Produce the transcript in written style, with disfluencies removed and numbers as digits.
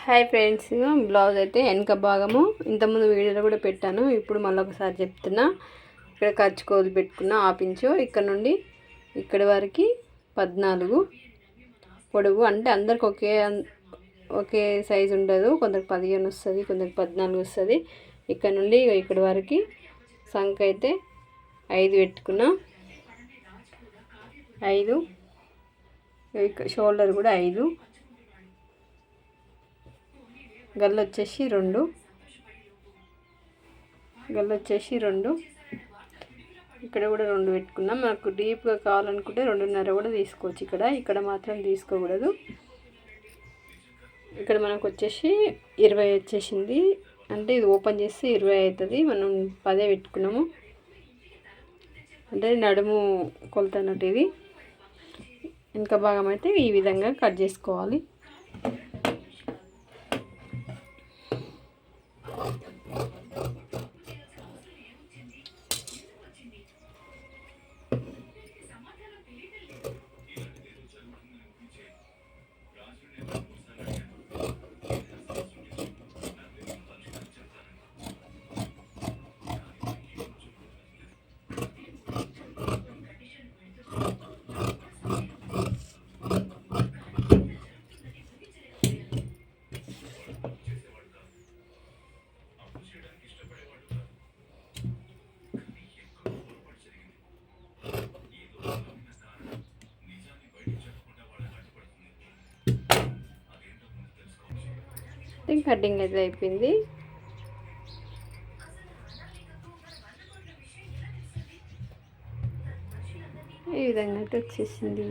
Hi friends, blouse అయితే వెనక భాగము ఇంతకుముందు వీడియోలో కూడా పెట్టాను. ఇప్పుడు మళ్ళీ ఒకసారి చెప్తున్నా. ఇక్కడ ఖర్చు కోలు పెట్టుకున్న ఆపించు ఇక్కడ నుండి ఇక్కడి వరకు 14 పొడవు. అంటే అందరికి ఒకే సైజు ఉండదు. కొందరికి 15 వస్తుంది, కొందరికి 14 వస్తుంది. ఇక్కడ నుండి ఇక్కడి వరకు సంఖ అయితే 5 పెట్టుకున్నా. 5 షోల్డర్ కూడా 5, గల్ల వచ్చేసి 2, ఇక్కడ కూడా 2 పెట్టుకున్నాం. మనకు డీప్గా కావాలనుకుంటే 2.5 కూడా తీసుకోవచ్చు. ఇక్కడ మాత్రం తీసుకోకూడదు. ఇక్కడ మనకు వచ్చేసి 20 వచ్చేసింది. అంటే ఇది ఓపెన్ చేస్తే 20 అవుతుంది. మనం 10 పెట్టుకున్నాము. అంటే నడుము కొలత అన్నట్టు. ఇది ఇంకా భాగం అయితే ఈ విధంగా కట్ చేసుకోవాలి. కటింగ్ అయితే అయిపోయింది. ఈ విధంగా అయితే వచ్చేసింది.